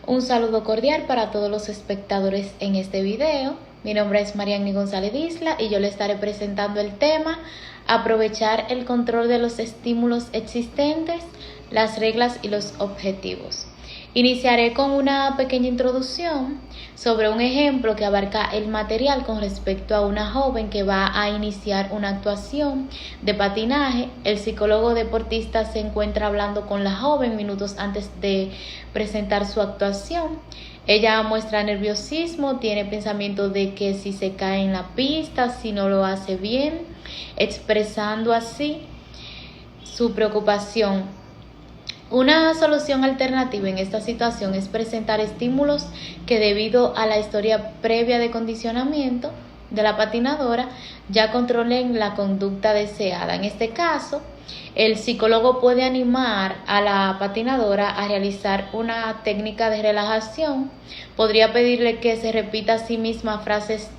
Un saludo cordial para todos los espectadores en este video. Mi nombre es Mariani González Disla y yo le estaré presentando el tema aprovechar el control de los estímulos existentes, las reglas y los objetivos. Iniciaré con una pequeña introducción sobre un ejemplo que abarca el material con respecto a una joven que va a iniciar una actuación de patinaje. El psicólogo deportista se encuentra hablando con la joven minutos antes de presentar su actuación. Ella muestra nerviosismo, tiene pensamiento de que si se cae en la pista, si no lo hace bien, expresando así su preocupación. Una solución alternativa en esta situación es presentar estímulos que, debido a la historia previa de condicionamiento de la patinadora, ya controlen la conducta deseada. En este caso, el psicólogo puede animar a la patinadora a realizar una técnica de relajación. Podría pedirle que se repita a sí misma frases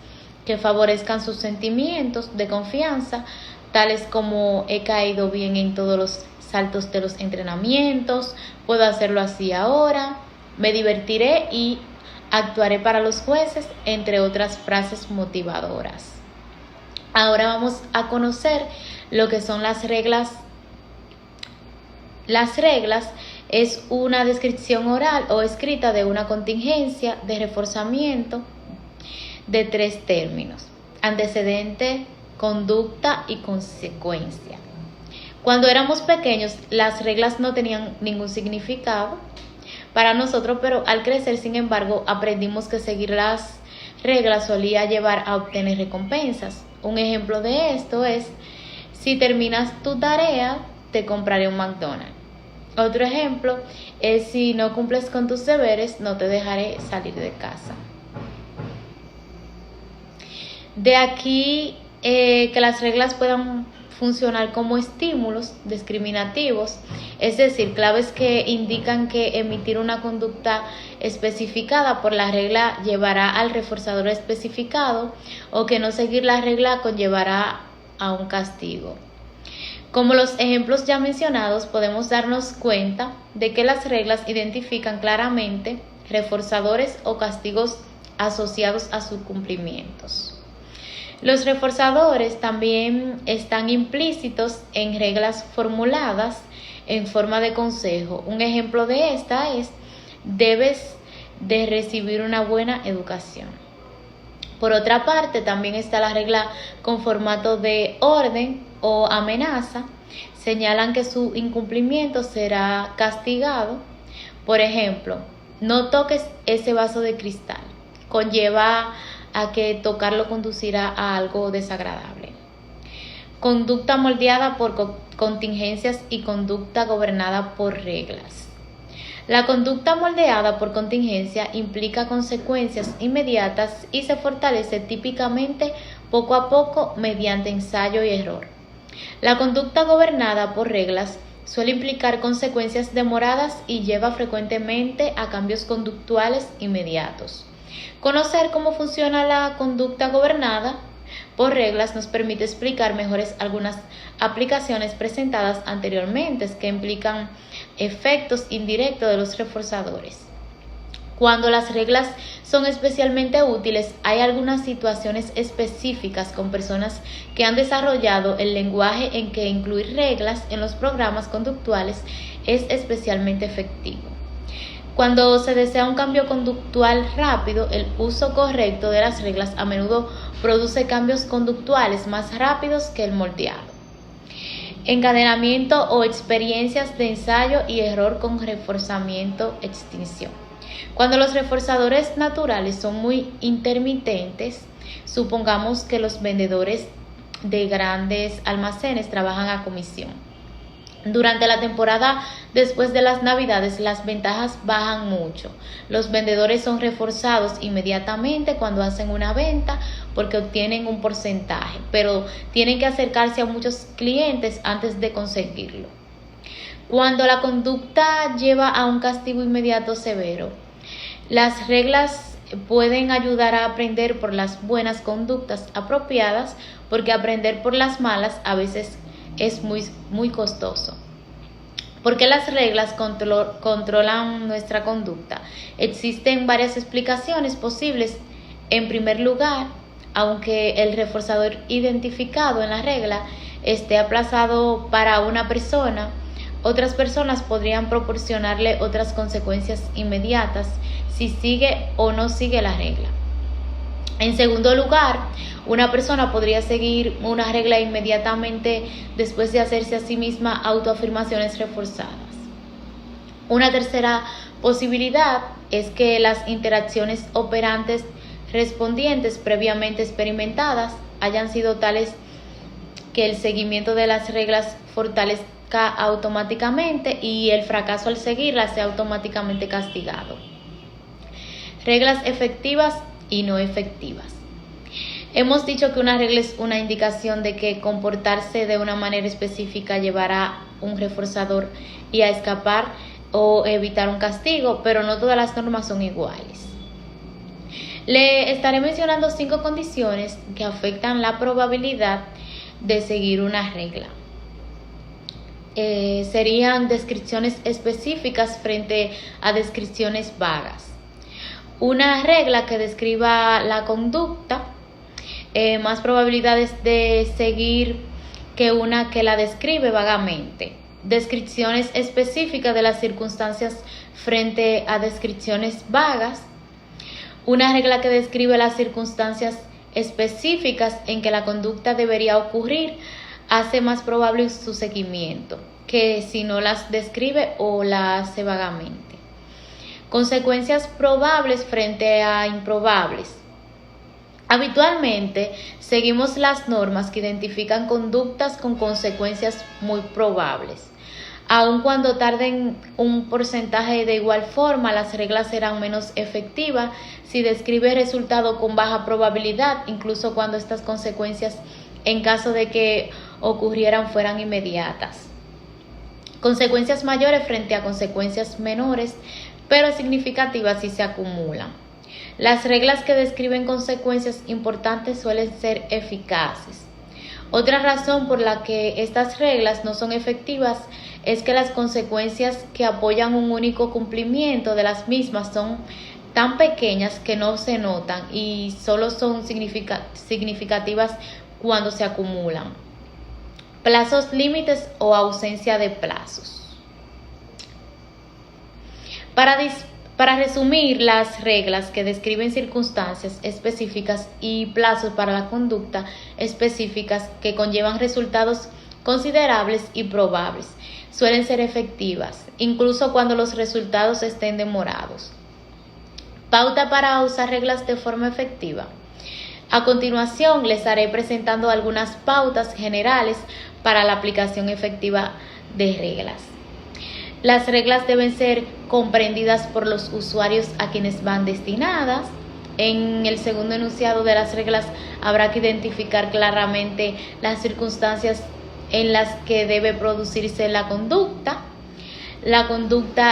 que favorezcan sus sentimientos de confianza, tales como he caído bien en todos los saltos de los entrenamientos, puedo hacerlo así ahora, me divertiré y actuaré para los jueces, entre otras frases motivadoras. Ahora vamos a conocer lo que son las reglas. Las reglas es una descripción oral o escrita de una contingencia de reforzamiento de 3 términos: antecedente, conducta y consecuencia. Cuando éramos pequeños, las reglas no tenían ningún significado para nosotros, pero al crecer, sin embargo, aprendimos que seguir las reglas solía llevar a obtener recompensas. Un ejemplo de esto es: si terminas tu tarea, te compraré un McDonald's. Otro ejemplo es: si no cumples con tus deberes, no te dejaré salir de casa. De aquí que las reglas puedan funcionar como estímulos discriminativos, es decir, claves que indican que emitir una conducta especificada por la regla llevará al reforzador especificado, o que no seguir la regla conllevará a un castigo. Como los ejemplos ya mencionados, podemos darnos cuenta de que las reglas identifican claramente reforzadores o castigos asociados a sus cumplimientos. Los reforzadores también están implícitos en reglas formuladas en forma de consejo. Un ejemplo de esta es: debes de recibir una buena educación. Por otra parte, también está la regla con formato de orden o amenaza. Señalan que su incumplimiento será castigado. Por ejemplo, no toques ese vaso de cristal. Conlleva a que tocarlo conducirá a algo desagradable. Conducta moldeada por contingencias y conducta gobernada por reglas. La conducta moldeada por contingencia implica consecuencias inmediatas y se fortalece típicamente poco a poco mediante ensayo y error. La conducta gobernada por reglas suele implicar consecuencias demoradas y lleva frecuentemente a cambios conductuales inmediatos. Conocer cómo funciona la conducta gobernada por reglas nos permite explicar mejor algunas aplicaciones presentadas anteriormente que implican efectos indirectos de los reforzadores. Cuando las reglas son especialmente útiles, hay algunas situaciones específicas con personas que han desarrollado el lenguaje en que incluir reglas en los programas conductuales es especialmente efectivo. Cuando se desea un cambio conductual rápido, el uso correcto de las reglas a menudo produce cambios conductuales más rápidos que el moldeado. Encadenamiento o experiencias de ensayo y error con reforzamiento-extinción. Cuando los reforzadores naturales son muy intermitentes, supongamos que los vendedores de grandes almacenes trabajan a comisión. Durante la temporada después de las Navidades, las ventas bajan mucho. Los vendedores son reforzados inmediatamente cuando hacen una venta porque obtienen un porcentaje, pero tienen que acercarse a muchos clientes antes de conseguirlo. Cuando la conducta lleva a un castigo inmediato severo, las reglas pueden ayudar a aprender por las buenas conductas apropiadas, porque aprender por las malas a veces es muy costoso. ¿Por qué las reglas controlan nuestra conducta? Existen varias explicaciones posibles. En primer lugar, aunque el reforzador identificado en la regla esté aplazado para una persona, otras personas podrían proporcionarle otras consecuencias inmediatas si sigue o no sigue la regla. En segundo lugar, una persona podría seguir una regla inmediatamente después de hacerse a sí misma autoafirmaciones reforzadas. Una tercera posibilidad es que las interacciones operantes respondientes previamente experimentadas hayan sido tales que el seguimiento de las reglas fortalezca automáticamente y el fracaso al seguirlas sea automáticamente castigado. Reglas efectivas y no efectivas. Hemos dicho que una regla es una indicación de que comportarse de una manera específica llevará a un reforzador y a escapar o evitar un castigo, pero no todas las normas son iguales. Le estaré mencionando 5 condiciones que afectan la probabilidad de seguir una regla. Serían descripciones específicas frente a descripciones vagas. Una regla que describa la conducta, más probabilidades de seguir que una que la describe vagamente. Descripciones específicas de las circunstancias frente a descripciones vagas. Una regla que describe las circunstancias específicas en que la conducta debería ocurrir hace más probable su seguimiento que si no las describe o la hace vagamente. Consecuencias probables frente a improbables. Habitualmente seguimos las normas que identifican conductas con consecuencias muy probables. Aun cuando tarden un porcentaje de igual forma, las reglas serán menos efectivas si describe resultado con baja probabilidad, incluso cuando estas consecuencias, en caso de que ocurrieran, fueran inmediatas. Consecuencias mayores frente a consecuencias menores, pero significativas si se acumulan. Las reglas que describen consecuencias importantes suelen ser eficaces. Otra razón por la que estas reglas no son efectivas es que las consecuencias que apoyan un único cumplimiento de las mismas son tan pequeñas que no se notan y solo son significativas cuando se acumulan. Plazos límites o ausencia de plazos. Para resumir, las reglas que describen circunstancias específicas y plazos para la conducta específicas que conllevan resultados considerables y probables suelen ser efectivas, incluso cuando los resultados estén demorados. Pauta para usar reglas de forma efectiva. A continuación, les estaré presentando algunas pautas generales para la aplicación efectiva de reglas. Las reglas deben ser comprendidas por los usuarios a quienes van destinadas. En el segundo enunciado de las reglas habrá que identificar claramente las circunstancias en las que debe producirse la conducta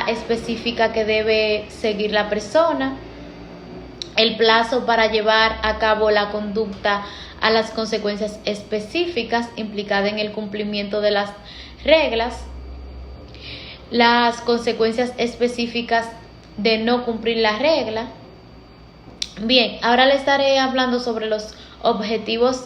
específica que debe seguir la persona, el plazo para llevar a cabo la conducta a las consecuencias específicas implicadas en el cumplimiento de las reglas, las consecuencias específicas de no cumplir la regla. Bien, ahora le estaré hablando sobre los objetivos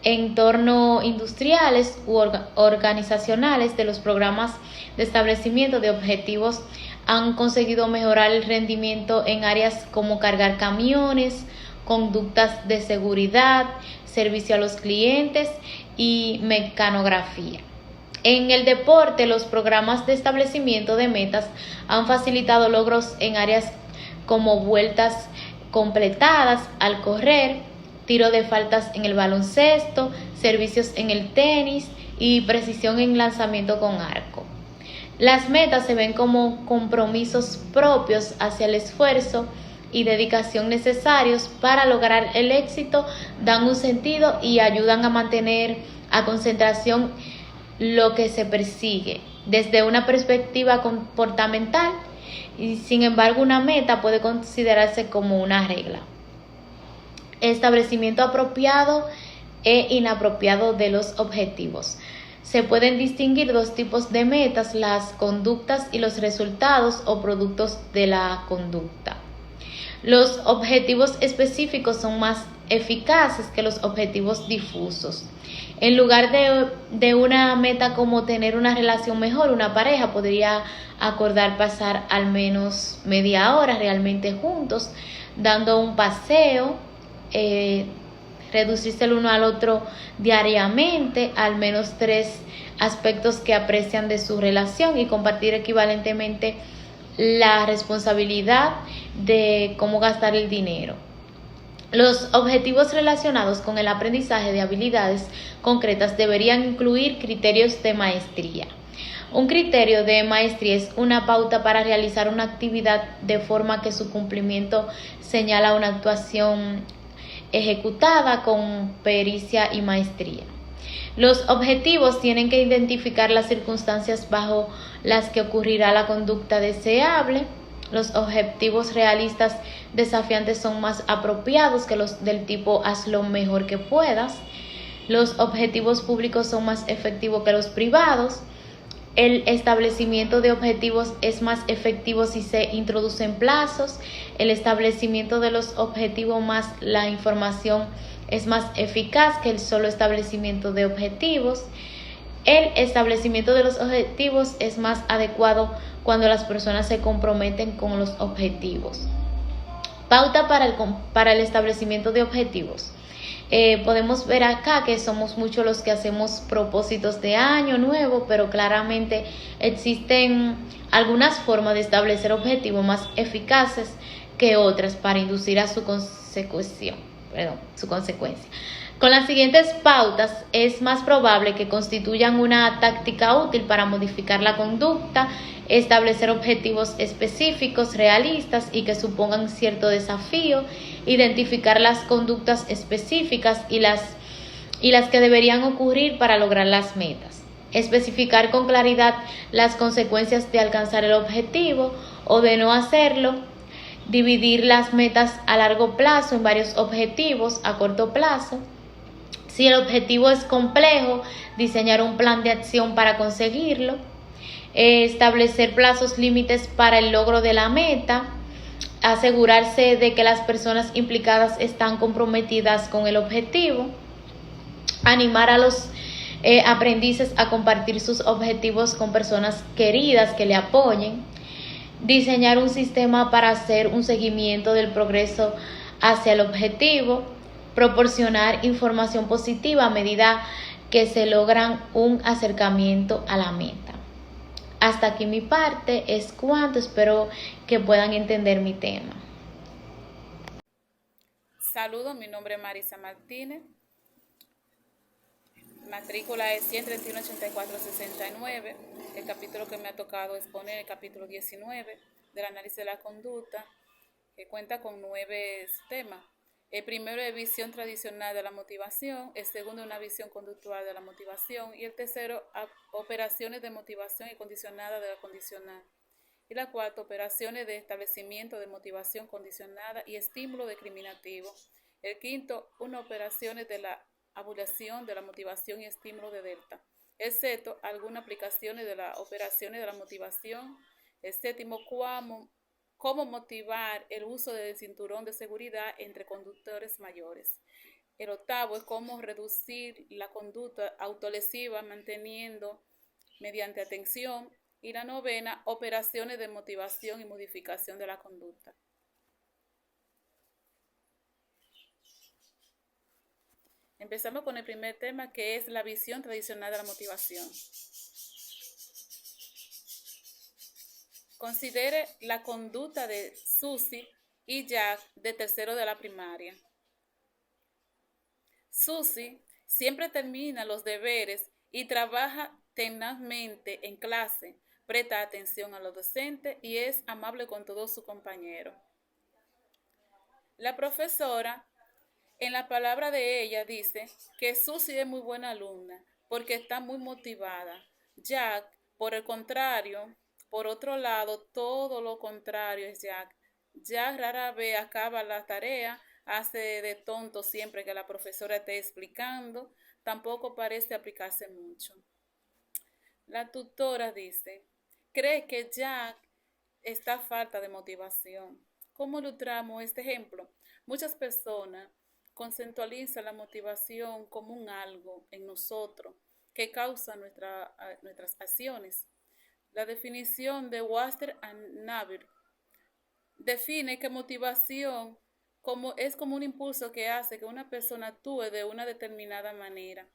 en torno industriales u organizacionales de los programas de establecimiento de objetivos han conseguido mejorar el rendimiento en áreas como cargar camiones, conductas de seguridad, servicio a los clientes y mecanografía. En el deporte, los programas de establecimiento de metas han facilitado logros en áreas como vueltas completadas al correr, tiro de faltas en el baloncesto, servicios en el tenis y precisión en lanzamiento con arco. Las metas se ven como compromisos propios hacia el esfuerzo y dedicación necesarios para lograr el éxito, dan un sentido y ayudan a mantener a concentración lo que se persigue desde una perspectiva comportamental, y sin embargo una meta puede considerarse como una regla. Establecimiento apropiado e inapropiado de los objetivos. Se pueden distinguir dos tipos de metas: las conductas y los resultados o productos de la conducta. Los objetivos específicos son más eficaces que los objetivos difusos. En lugar de una meta como tener una relación mejor, una pareja podría acordar pasar al menos media hora realmente juntos, dando un paseo, reducirse el uno al otro diariamente, al menos 3 aspectos que aprecian de su relación y compartir equivalentemente la responsabilidad de cómo gastar el dinero. Los objetivos relacionados con el aprendizaje de habilidades concretas deberían incluir criterios de maestría. Un criterio de maestría es una pauta para realizar una actividad de forma que su cumplimiento señala una actuación ejecutada con pericia y maestría. Los objetivos tienen que identificar las circunstancias bajo las que ocurrirá la conducta deseable. Los objetivos realistas desafiantes son más apropiados que los del tipo haz lo mejor que puedas. Los objetivos públicos son más efectivos que los privados. El establecimiento de objetivos es más efectivo si se introducen plazos. El establecimiento de los objetivos más la información es más eficaz que el solo establecimiento de objetivos. El establecimiento de los objetivos es más adecuado cuando las personas se comprometen con los objetivos. Pauta para el establecimiento de objetivos. Podemos ver acá que somos muchos los que hacemos propósitos de año nuevo, pero claramente existen algunas formas de establecer objetivos más eficaces que otras para inducir a su consecuencia. Con las siguientes pautas es más probable que constituyan una táctica útil para modificar la conducta, establecer objetivos específicos, realistas y que supongan cierto desafío, identificar las conductas específicas y las que deberían ocurrir para lograr las metas, especificar con claridad las consecuencias de alcanzar el objetivo o de no hacerlo, dividir las metas a largo plazo en varios objetivos a corto plazo. Si el objetivo es complejo, diseñar un plan de acción para conseguirlo, establecer plazos límites para el logro de la meta, asegurarse de que las personas implicadas están comprometidas con el objetivo, animar a los aprendices a compartir sus objetivos con personas queridas que le apoyen, diseñar un sistema para hacer un seguimiento del progreso hacia el objetivo, proporcionar información positiva a medida que se logran un acercamiento a la meta. Hasta aquí mi parte, es cuanto, espero que puedan entender mi tema. Saludos, mi nombre es Marisa Martínez, matrícula es 1318469. El capítulo que me ha tocado exponer es el capítulo 19 del análisis de la conducta, que cuenta con 9 temas. El primero es visión tradicional de la motivación, el segundo una visión conductual de la motivación y el tercero operaciones de motivación y condicionada de la condicional. Y la cuarta, operaciones de establecimiento de motivación condicionada y estímulo discriminativo. El quinto, una operaciones de la abulación de la motivación y estímulo de delta, excepto algunas aplicaciones de las operaciones de la motivación. El séptimo, cómo motivar el uso del cinturón de seguridad entre conductores mayores. El octavo es cómo reducir la conducta autolesiva manteniendo mediante atención. Y la novena, operaciones de motivación y modificación de la conducta. Empezamos con el primer tema, que es la visión tradicional de la motivación. Considere la conducta de Susie y Jack de tercero de la primaria. Susie siempre termina los deberes y trabaja tenazmente en clase, presta atención a los docentes y es amable con todos sus compañeros. La profesora, en la palabra de ella, dice que Susie es muy buena alumna porque está muy motivada. Jack, por el contrario, por otro lado, todo lo contrario es Jack. Jack rara vez acaba la tarea, hace de tonto siempre que la profesora esté explicando, tampoco parece aplicarse mucho. La tutora dice, cree que Jack está a falta de motivación. ¿Cómo ilustramos este ejemplo? Muchas personas conceptualizan la motivación como un algo en nosotros que causa nuestras acciones. La definición de Waster and Navier define que motivación es como un impulso que hace que una persona actúe de una determinada manera.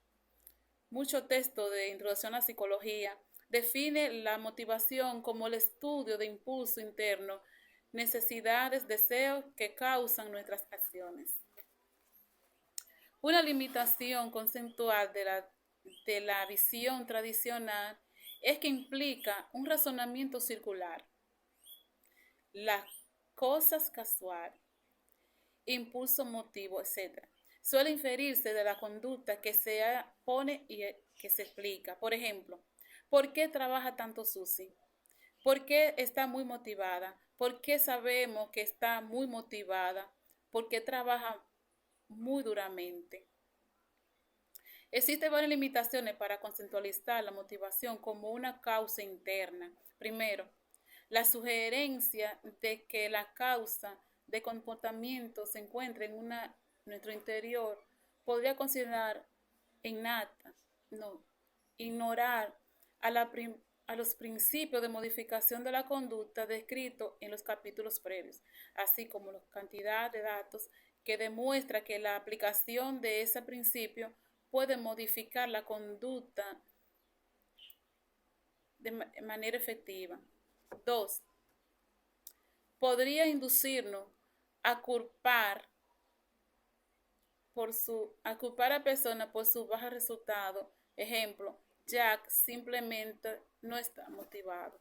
Mucho texto de Introducción a la Psicología define la motivación como el estudio de impulso interno, necesidades, deseos que causan nuestras acciones. Una limitación conceptual de la visión tradicional es que implica un razonamiento circular. Las cosas casuales, impulso, motivo, etc. Suele inferirse de la conducta que se pone y que se explica. Por ejemplo, ¿por qué trabaja tanto Susi? ¿Por qué está muy motivada? ¿Por qué sabemos que está muy motivada? ¿Por qué trabaja muy duramente? Existen varias limitaciones para conceptualizar la motivación como una causa interna. Primero, la sugerencia de que la causa de comportamiento se encuentra en nuestro interior podría considerar innata, no, ignorar a los principios de modificación de la conducta descritos en los capítulos previos, así como la cantidad de datos que demuestra que la aplicación de ese principio puede modificar la conducta de manera efectiva. 2. Podría inducirnos a culpar a personas por su bajo resultado. Ejemplo, Jack simplemente no está motivado.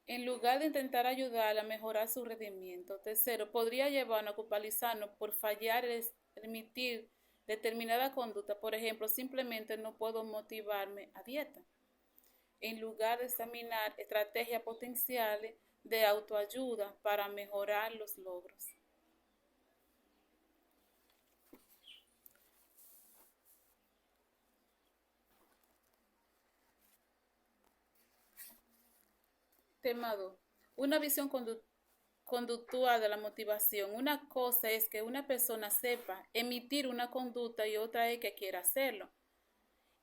En lugar de intentar ayudarle a mejorar su rendimiento. Tercero, podría llevarnos a culpabilizarnos por fallar en emitir determinada conducta. Por ejemplo, simplemente no puedo motivarme a dieta. En lugar de examinar estrategias potenciales de autoayuda para mejorar los logros. Tema 2. Una visión conductual de la motivación. Una cosa es que una persona sepa emitir una conducta y otra es que quiera hacerlo.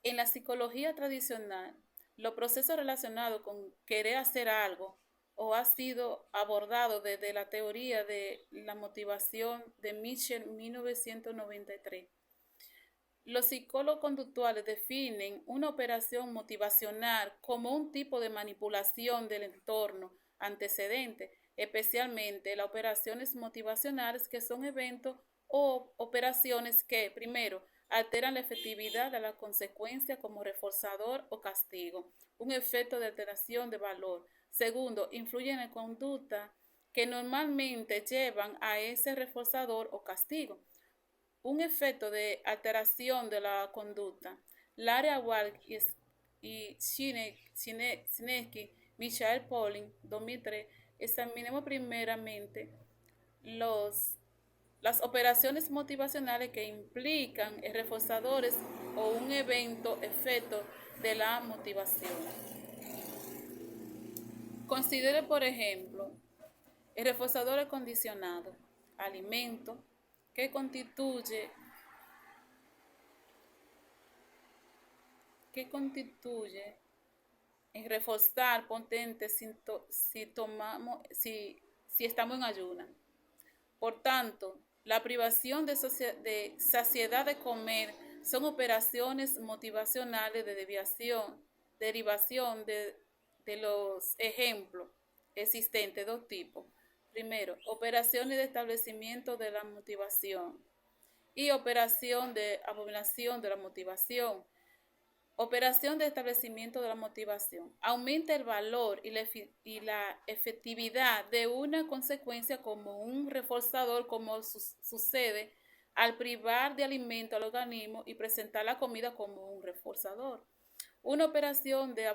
En la psicología tradicional, los procesos relacionados con querer hacer algo o ha sido abordado desde la teoría de la motivación de Mitchell 1993. Los psicólogos conductuales definen una operación motivacional como un tipo de manipulación del entorno antecedente, especialmente las operaciones motivacionales que son eventos o operaciones que, primero, alteran la efectividad de la consecuencia como reforzador o castigo, un efecto de alteración de valor. Segundo, influyen en conducta que normalmente llevan a ese reforzador o castigo. Un efecto de alteración de la conducta. Lara Walk y Sineski, Michael Pollan, 2003, examinemos primeramente las operaciones motivacionales que implican reforzadores o un efecto de la motivación. Considere, por ejemplo, el reforzador condicionado, alimento, que constituye en reforzar potente si estamos en ayuna. Por tanto, la privación de saciedad de comer son operaciones motivacionales de derivación de los ejemplos existentes, dos tipos. Primero, operaciones de establecimiento de la motivación y operación de abominación de la motivación. Operación de establecimiento de la motivación. Aumenta el valor y la efectividad de una consecuencia como un reforzador, como sucede al privar de alimento al organismo y presentar la comida como un reforzador. Una operación de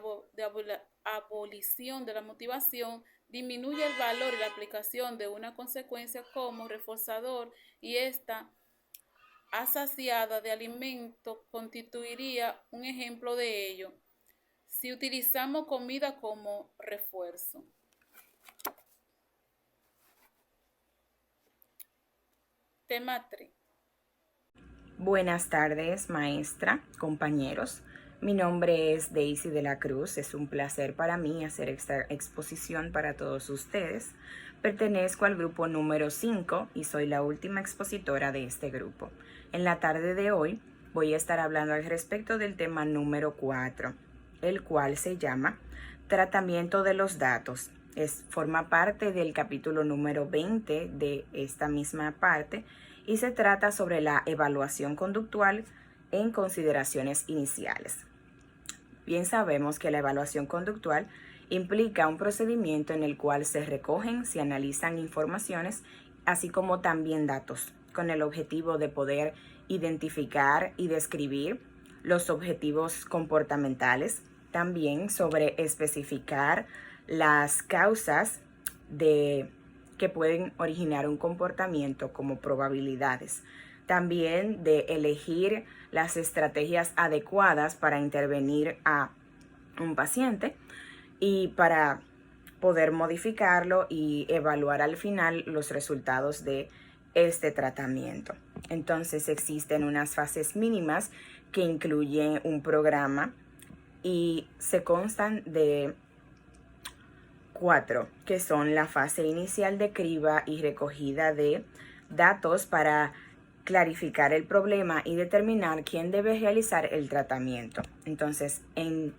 abolición de la motivación disminuye el valor y la aplicación de una consecuencia como reforzador y esta asaciada de alimento constituiría un ejemplo de ello si utilizamos comida como refuerzo. Tema 3. Buenas tardes, maestra, compañeros. Mi nombre es Daisy de la Cruz. Es un placer para mí hacer esta exposición para todos ustedes. Pertenezco al grupo número 5 y soy la última expositora de este grupo. En la tarde de hoy voy a estar hablando al respecto del tema número 4, el cual se llama Tratamiento de los datos. Forma parte del capítulo número 20 de esta misma parte y se trata sobre la evaluación conductual en consideraciones iniciales. Bien sabemos que la evaluación conductual implica un procedimiento en el cual se recogen, se analizan informaciones, así como también datos, con el objetivo de poder identificar y describir los objetivos comportamentales, también sobre especificar las causas que pueden originar un comportamiento como probabilidades. También de elegir las estrategias adecuadas para intervenir a un paciente y para poder modificarlo y evaluar al final los resultados de este tratamiento. Entonces existen unas fases mínimas que incluyen un programa y se constan de 4, que son la fase inicial de criba y recogida de datos para clarificar el problema y determinar quién debe realizar el tratamiento. Entonces, en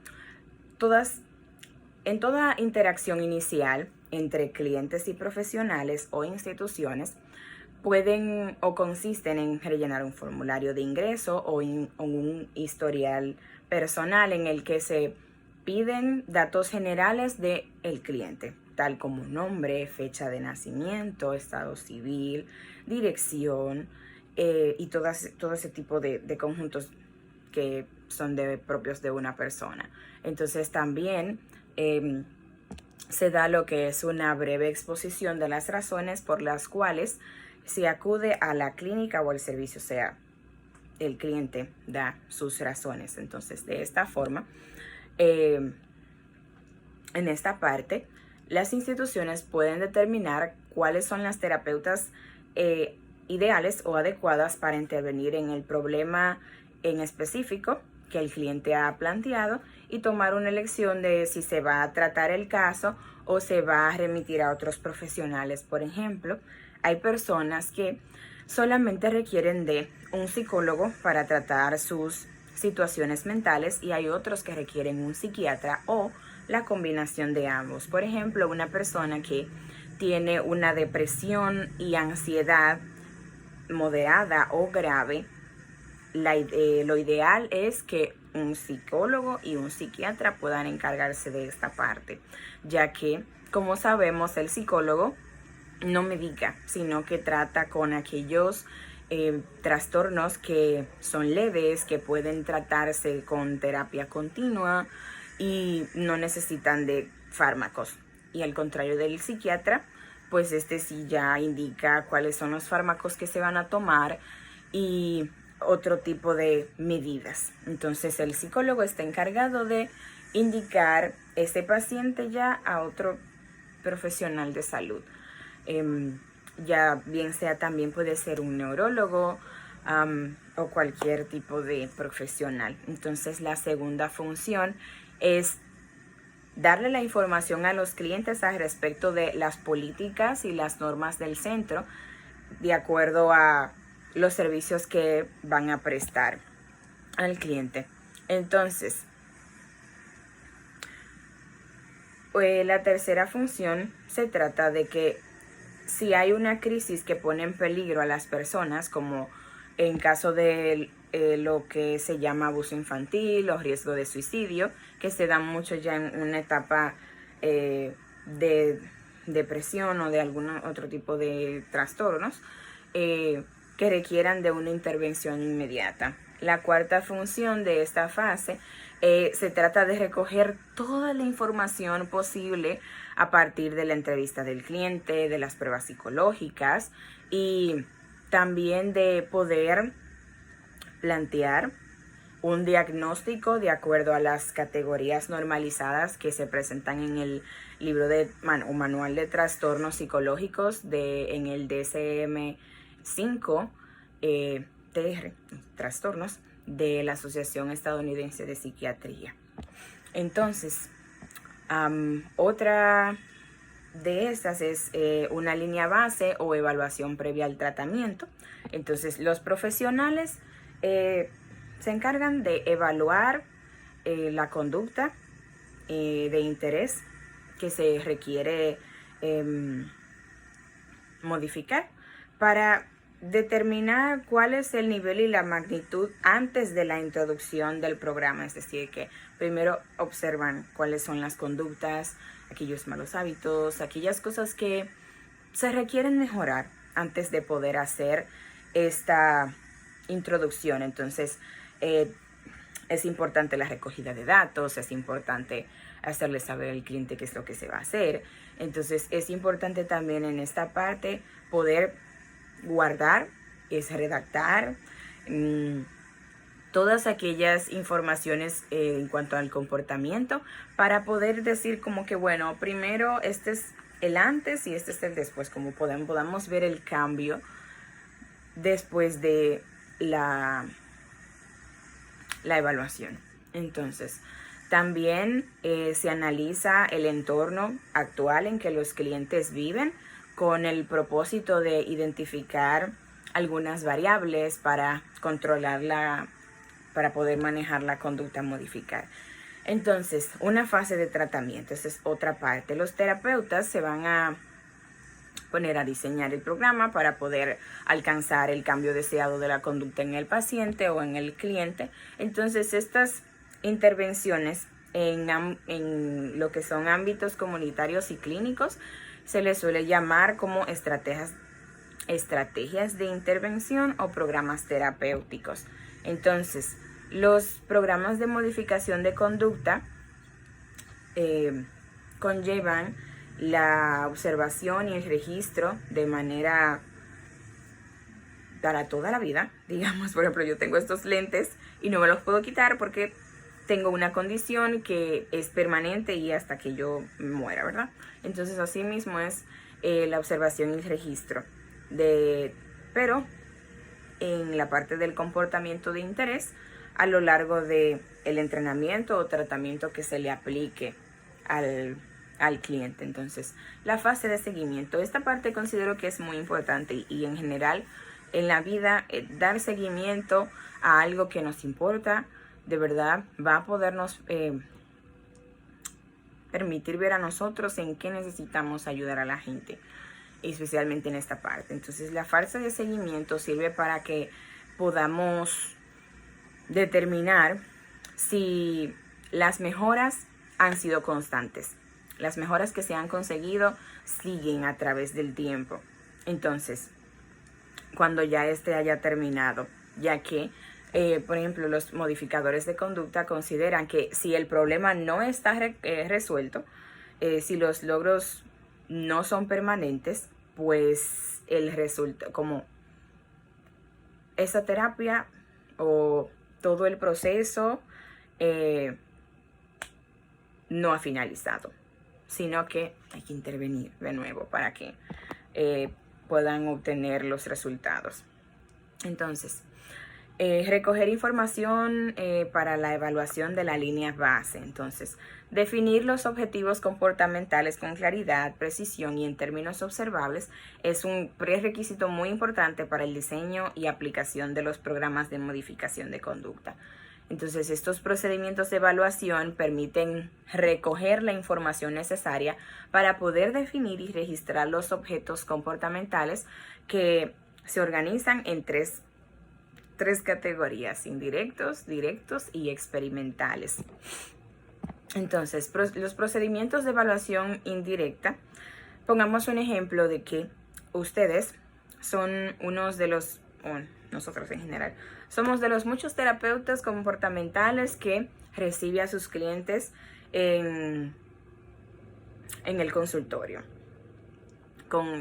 toda interacción inicial entre clientes y profesionales o instituciones, pueden o consisten en rellenar un formulario de ingreso o un historial personal en el que se piden datos generales del cliente, tal como nombre, fecha de nacimiento, estado civil, dirección y todo ese tipo de conjuntos que son propios de una persona. Entonces también se da lo que es una breve exposición de las razones por las cuales se acude a la clínica o al servicio, o sea, el cliente da sus razones. Entonces, de esta forma, en esta parte, las instituciones pueden determinar cuáles son las terapeutas ideales o adecuadas para intervenir en el problema en específico que el cliente ha planteado y tomar una elección de si se va a tratar el caso o se va a remitir a otros profesionales. Por ejemplo, hay personas que solamente requieren de un psicólogo para tratar sus situaciones mentales y hay otros que requieren un psiquiatra o la combinación de ambos. Por ejemplo, una persona que tiene una depresión y ansiedad moderada o grave, lo ideal es que un psicólogo y un psiquiatra puedan encargarse de esta parte, ya que, como sabemos, el psicólogo no medica, sino que trata con aquellos trastornos que son leves, que pueden tratarse con terapia continua y no necesitan de fármacos. Y al contrario del psiquiatra, pues sí ya indica cuáles son los fármacos que se van a tomar y otro tipo de medidas. Entonces el psicólogo está encargado de indicar ese paciente ya a otro profesional de salud. Ya bien sea también puede ser un neurólogo o cualquier tipo de profesional. Entonces la segunda función es darle la información a los clientes al respecto de las políticas y las normas del centro de acuerdo a los servicios que van a prestar al cliente. Entonces, la tercera función se trata de que si hay una crisis que pone en peligro a las personas, como en caso de lo que se llama abuso infantil o riesgo de suicidio, que se da mucho ya en una etapa de depresión o de algún otro tipo de trastornos que requieran de una intervención inmediata. La cuarta función de esta fase se trata de recoger toda la información posible a partir de la entrevista del cliente, de las pruebas psicológicas y también de poder plantear un diagnóstico de acuerdo a las categorías normalizadas que se presentan en el libro o manual de trastornos psicológicos en el DSM-5, TR, trastornos de la Asociación Estadounidense de Psiquiatría. Entonces, otra de estas es una línea base o evaluación previa al tratamiento. Entonces, los profesionales se encargan de evaluar la conducta de interés que se requiere modificar para determinar cuál es el nivel y la magnitud antes de la introducción del programa. Es decir, que primero observan cuáles son las conductas, aquellos malos hábitos, aquellas cosas que se requieren mejorar antes de poder hacer esta introducción. Entonces, es importante la recogida de datos, es importante hacerle saber al cliente qué es lo que se va a hacer. Entonces, es importante también en esta parte poder guardar, redactar todas aquellas informaciones en cuanto al comportamiento para poder decir como que, bueno, primero este es el antes y este es el después, como podamos ver el cambio después de la evaluación. Entonces, también se analiza el entorno actual en que los clientes viven con el propósito de identificar algunas variables para controlarla, para poder manejar la conducta a modificar. Entonces, una fase de tratamiento, esa es otra parte. Los terapeutas se van a poner a diseñar el programa para poder alcanzar el cambio deseado de la conducta en el paciente o en el cliente. Entonces, estas intervenciones en lo que son ámbitos comunitarios y clínicos se les suele llamar como estrategias de intervención o programas terapéuticos. Entonces, los programas de modificación de conducta conllevan la observación y el registro de manera para toda la vida. Digamos, por ejemplo, yo tengo estos lentes y no me los puedo quitar porque tengo una condición que es permanente y hasta que yo muera, ¿verdad? Entonces, así mismo es la observación y el registro. Pero en la parte del comportamiento de interés, a lo largo del entrenamiento o tratamiento que se le aplique al cliente. Entonces, la fase de seguimiento. Esta parte considero que es muy importante y en general en la vida dar seguimiento a algo que nos importa, de verdad va a podernos permitir ver a nosotros en qué necesitamos ayudar a la gente, especialmente en esta parte. Entonces, la fase de seguimiento sirve para que podamos determinar si las mejoras han sido constantes. Las mejoras que se han conseguido siguen a través del tiempo. Entonces, cuando ya haya terminado, ya que, por ejemplo, los modificadores de conducta consideran que si el problema no está resuelto, si los logros no son permanentes, pues el resultado, como esa terapia o todo el proceso no ha finalizado, sino que hay que intervenir de nuevo para que puedan obtener los resultados. Entonces, recoger información para la evaluación de la línea base. Entonces, definir los objetivos comportamentales con claridad, precisión y en términos observables es un prerequisito muy importante para el diseño y aplicación de los programas de modificación de conducta. Entonces, estos procedimientos de evaluación permiten recoger la información necesaria para poder definir y registrar los objetos comportamentales que se organizan en tres categorías: indirectos, directos y experimentales. Entonces, los procedimientos de evaluación indirecta, pongamos un ejemplo de que ustedes son unos de los, nosotros en general, somos de los muchos terapeutas comportamentales que recibe a sus clientes en el consultorio,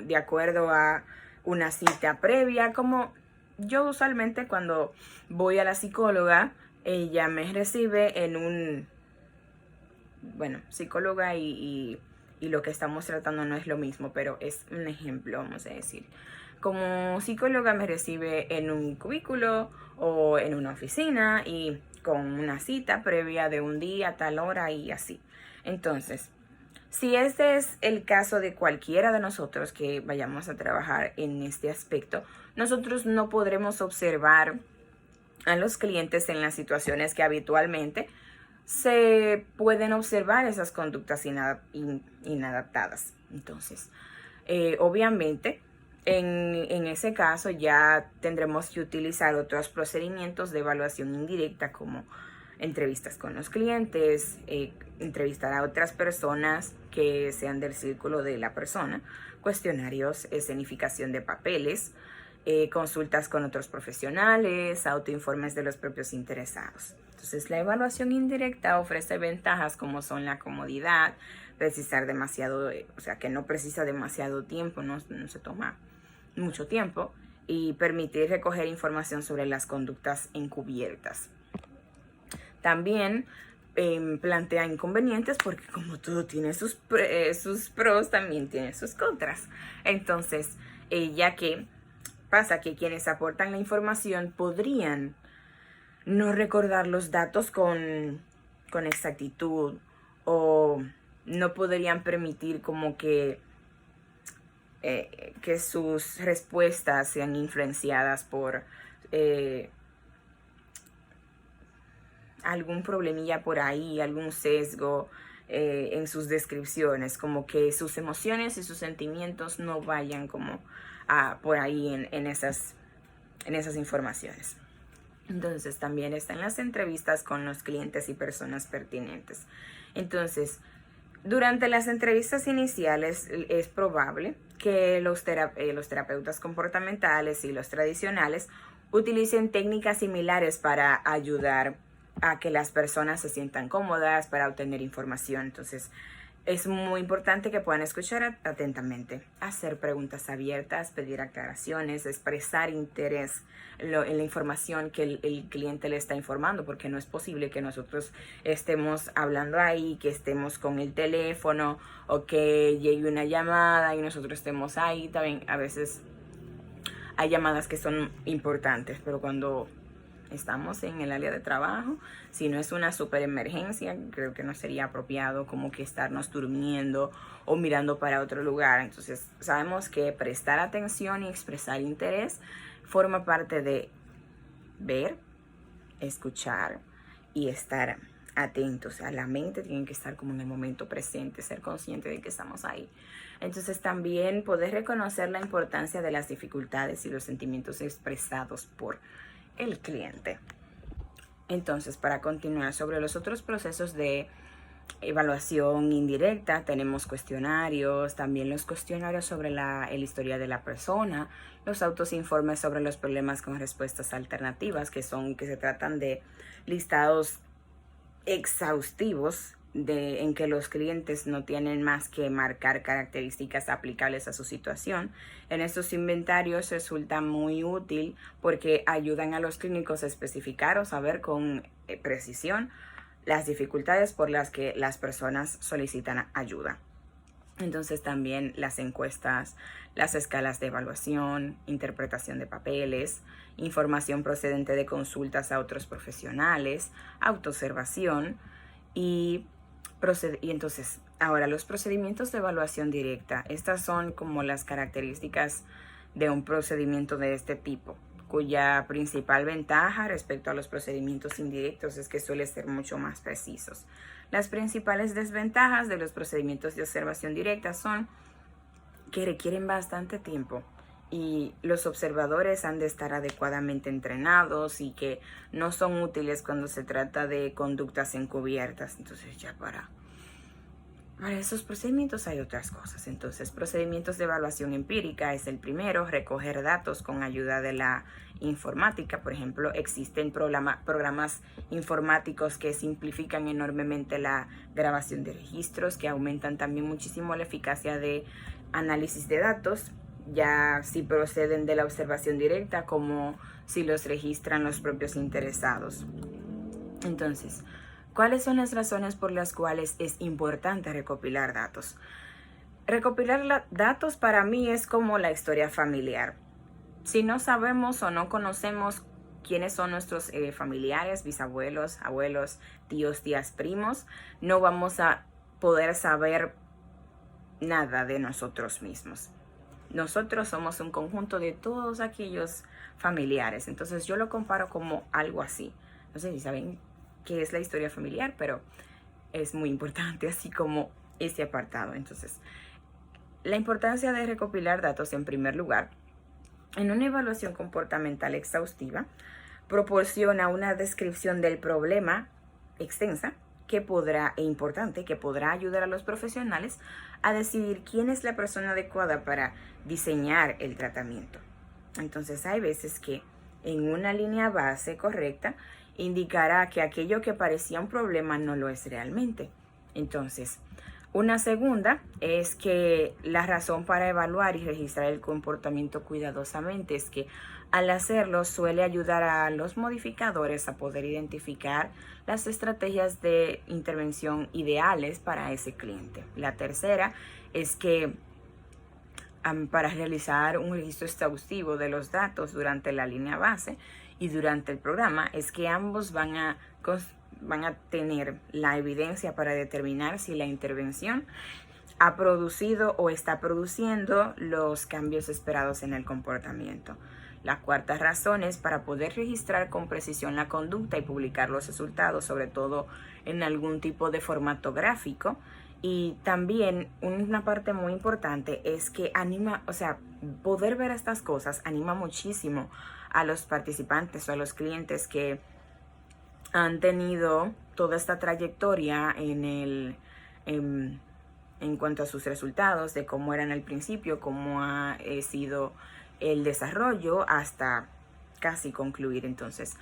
de acuerdo a una cita previa, como yo usualmente cuando voy a la psicóloga, ella me recibe en un, bueno, psicóloga y lo que estamos tratando no es lo mismo, pero es un ejemplo, vamos a decir. Como psicóloga me recibe en un cubículo o en una oficina y con una cita previa de un día, tal hora y así. Entonces, si este es el caso de cualquiera de nosotros que vayamos a trabajar en este aspecto, nosotros no podremos observar a los clientes en las situaciones que habitualmente se pueden observar esas conductas inadaptadas. Entonces, obviamente, en ese caso ya tendremos que utilizar otros procedimientos de evaluación indirecta como entrevistas con los clientes, entrevistar a otras personas que sean del círculo de la persona, cuestionarios, escenificación de papeles, consultas con otros profesionales, autoinformes de los propios interesados. Entonces, la evaluación indirecta ofrece ventajas como son la comodidad, precisar demasiado, o sea, que no precisa demasiado tiempo, no se toma mucho tiempo, y permitir recoger información sobre las conductas encubiertas. También plantea inconvenientes porque como todo tiene sus pros, también tiene sus contras. Entonces, ya que pasa que quienes aportan la información podrían no recordar los datos con exactitud o no podrían permitir como que sus respuestas sean influenciadas por algún problemilla por ahí, algún sesgo en sus descripciones, como que sus emociones y sus sentimientos no vayan como por ahí en esas informaciones. Entonces también están las entrevistas con los clientes y personas pertinentes. Entonces, durante las entrevistas iniciales es probable que los terapeutas comportamentales y los tradicionales utilicen técnicas similares para ayudar a que las personas se sientan cómodas para obtener información. Entonces, es muy importante que puedan escuchar atentamente, hacer preguntas abiertas, pedir aclaraciones, expresar interés en la información que el cliente le está informando, porque no es posible que nosotros estemos hablando ahí, que estemos con el teléfono o que llegue una llamada y nosotros estemos ahí. También a veces hay llamadas que son importantes, pero cuando estamos en el área de trabajo, si no es una super emergencia, creo que no sería apropiado como que estarnos durmiendo o mirando para otro lugar. Entonces sabemos que prestar atención y expresar interés forma parte de ver, escuchar y estar atentos. A la mente tiene que estar como en el momento presente, ser consciente de que estamos ahí. Entonces también poder reconocer la importancia de las dificultades y los sentimientos expresados por el cliente. Entonces, para continuar sobre los otros procesos de evaluación indirecta, tenemos cuestionarios, también los cuestionarios sobre el historial de la persona, los autoinformes sobre los problemas con respuestas alternativas, que se tratan de listados exhaustivos en que los clientes no tienen más que marcar características aplicables a su situación. En estos inventarios resulta muy útil porque ayudan a los clínicos a especificar o saber con precisión las dificultades por las que las personas solicitan ayuda. Entonces también las encuestas, las escalas de evaluación, interpretación de papeles, información procedente de consultas a otros profesionales, autoobservación y entonces, ahora los procedimientos de evaluación directa. Estas son como las características de un procedimiento de este tipo, cuya principal ventaja respecto a los procedimientos indirectos es que suele ser mucho más precisos. Las principales desventajas de los procedimientos de observación directa son que requieren bastante tiempo y los observadores han de estar adecuadamente entrenados y que no son útiles cuando se trata de conductas encubiertas. Entonces ya para esos procedimientos hay otras cosas. Entonces, procedimientos de evaluación empírica es el primero, recoger datos con ayuda de la informática. Por ejemplo, existen programas informáticos que simplifican enormemente la grabación de registros, que aumentan también muchísimo la eficacia de análisis de datos. ya si proceden de la observación directa como si los registran los propios interesados. Entonces, ¿cuáles son las razones por las cuales es importante recopilar datos? Recopilar datos para mí es como la historia familiar. Si no sabemos o no conocemos quiénes son nuestros familiares, bisabuelos, abuelos, tíos, tías, primos, no vamos a poder saber nada de nosotros mismos. Nosotros somos un conjunto de todos aquellos familiares. Entonces yo lo comparo como algo así. No sé si saben qué es la historia familiar, pero es muy importante, así como ese apartado. Entonces, la importancia de recopilar datos en primer lugar. En una evaluación comportamental exhaustiva, proporciona una descripción del problema extensa que podrá ayudar a los profesionales a decidir quién es la persona adecuada para diseñar el tratamiento. Entonces, hay veces que en una línea base correcta indicará que aquello que parecía un problema no lo es realmente. Entonces, una segunda es que la razón para evaluar y registrar el comportamiento cuidadosamente es que al hacerlo suele ayudar a los modificadores a poder identificar las estrategias de intervención ideales para ese cliente. La tercera es que para realizar un registro exhaustivo de los datos durante la línea base y durante el programa es que ambos van a tener la evidencia para determinar si la intervención ha producido o está produciendo los cambios esperados en el comportamiento. La cuarta razón es para poder registrar con precisión la conducta y publicar los resultados, sobre todo en algún tipo de formato gráfico. Y también una parte muy importante es que poder ver estas cosas anima muchísimo a los participantes o a los clientes que han tenido toda esta trayectoria en cuanto a sus resultados, de cómo eran al principio, cómo ha sido el desarrollo hasta casi concluir. Entonces,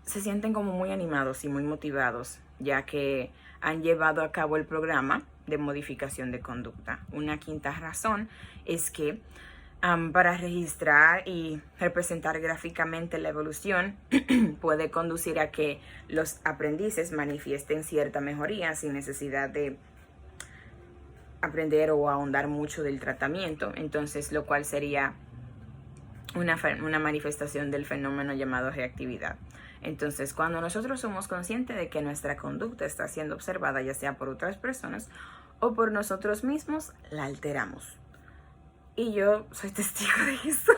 se sienten como muy animados y muy motivados, ya que han llevado a cabo el programa de modificación de conducta. Una quinta razón es que para registrar y representar gráficamente la evolución puede conducir a que los aprendices manifiesten cierta mejoría sin necesidad de aprender o ahondar mucho del tratamiento, entonces lo cual sería una manifestación del fenómeno llamado reactividad. Entonces, cuando nosotros somos conscientes de que nuestra conducta está siendo observada, ya sea por otras personas o por nosotros mismos, la alteramos. Y yo soy testigo de eso.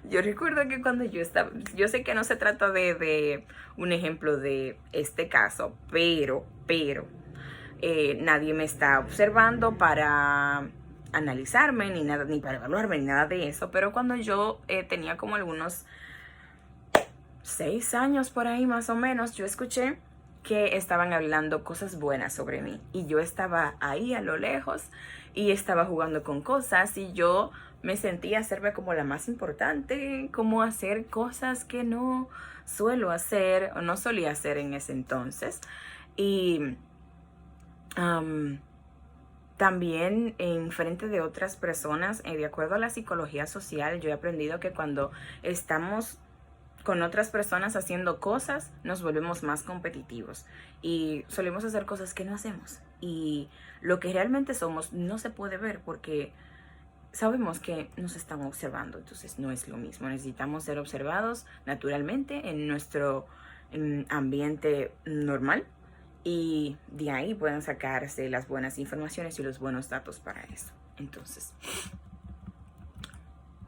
Yo recuerdo que cuando yo sé que no se trata de un ejemplo de este caso, pero nadie me está observando para analizarme, ni para evaluarme, ni nada de eso. Pero cuando yo tenía como algunos 6 años por ahí más o menos, yo escuché que estaban hablando cosas buenas sobre mí. Y yo estaba ahí a lo lejos y estaba jugando con cosas y yo me sentía hacerme como la más importante, como hacer cosas que no suelo hacer o no solía hacer en ese entonces. Y también en frente de otras personas, de acuerdo a la psicología social, yo he aprendido que cuando estamos con otras personas haciendo cosas, nos volvemos más competitivos y solemos hacer cosas que no hacemos. Y lo que realmente somos no se puede ver porque sabemos que nos están observando, entonces no es lo mismo. Necesitamos ser observados naturalmente en nuestro ambiente normal y de ahí pueden sacarse las buenas informaciones y los buenos datos para eso. Entonces,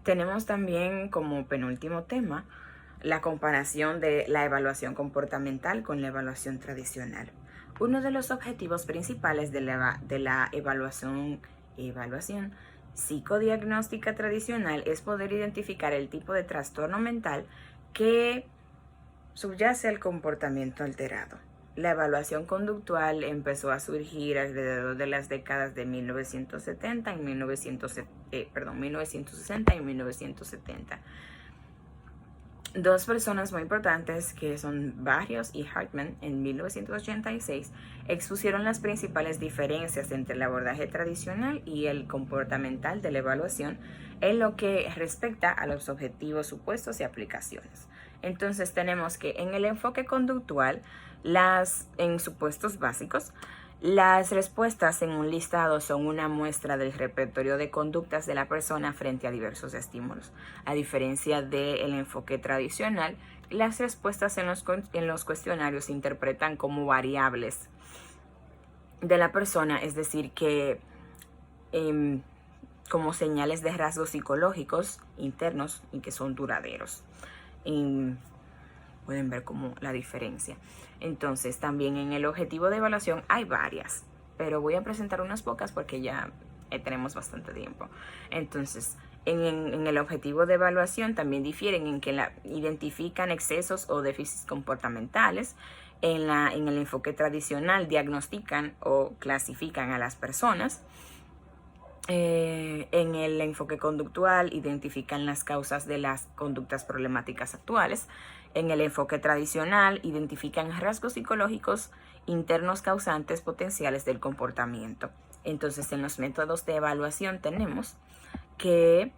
tenemos también como penúltimo tema la comparación de la evaluación comportamental con la evaluación tradicional. Uno de los objetivos principales de la evaluación psicodiagnóstica tradicional es poder identificar el tipo de trastorno mental que subyace al comportamiento alterado. La evaluación conductual empezó a surgir alrededor de las décadas de 1960 y 1970. Dos personas muy importantes, que son Barrios y Hartman, en 1986, expusieron las principales diferencias entre el abordaje tradicional y el comportamental de la evaluación en lo que respecta a los objetivos, supuestos y aplicaciones. Entonces tenemos que en el enfoque conductual, en supuestos básicos, las respuestas en un listado son una muestra del repertorio de conductas de la persona frente a diversos estímulos. A diferencia del enfoque tradicional, las respuestas en los cuestionarios se interpretan como variables de la persona, es decir, que como señales de rasgos psicológicos internos y que son duraderos. Pueden ver como la diferencia. Entonces, también en el objetivo de evaluación hay varias, pero voy a presentar unas pocas porque ya tenemos bastante tiempo. Entonces, en el objetivo de evaluación también difieren en que identifican excesos o déficits comportamentales. En el enfoque tradicional diagnostican o clasifican a las personas. En el enfoque conductual identifican las causas de las conductas problemáticas actuales. En el enfoque tradicional identifican rasgos psicológicos internos causantes potenciales del comportamiento. Entonces, en los métodos de evaluación tenemos que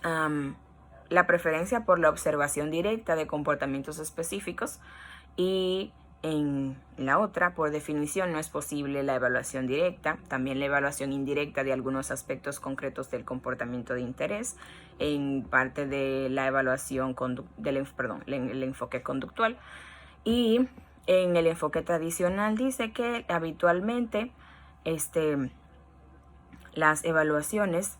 la preferencia por la observación directa de comportamientos específicos, y en la otra, por definición, no es posible la evaluación directa. También la evaluación indirecta de algunos aspectos concretos del comportamiento de interés en parte de la evaluación el enfoque conductual. Y en el enfoque tradicional dice que habitualmente las evaluaciones,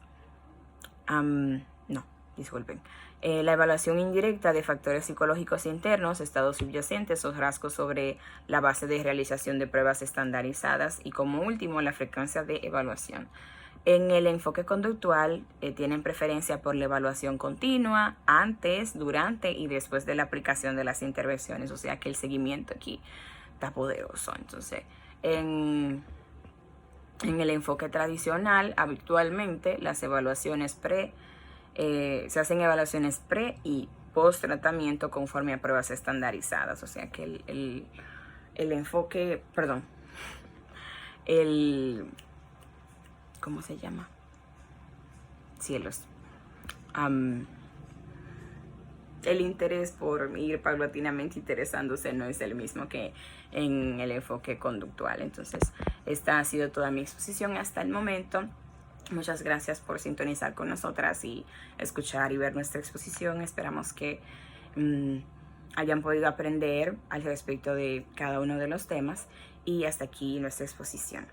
la evaluación indirecta de factores psicológicos internos, estados subyacentes o rasgos sobre la base de realización de pruebas estandarizadas, y como último, la frecuencia de evaluación. En el enfoque conductual tienen preferencia por la evaluación continua antes, durante y después de la aplicación de las intervenciones, o sea que el seguimiento aquí está poderoso. Entonces, en el enfoque tradicional, habitualmente las evaluaciones se hacen evaluaciones pre y post tratamiento conforme a pruebas estandarizadas, o sea que el enfoque, ¿cómo se llama? Cielos. El interés por ir paulatinamente interesándose no es el mismo que en el enfoque conductual. Entonces, esta ha sido toda mi exposición hasta el momento. Muchas gracias por sintonizar con nosotras y escuchar y ver nuestra exposición. Esperamos que hayan podido aprender al respecto de cada uno de los temas, y hasta aquí nuestra exposición.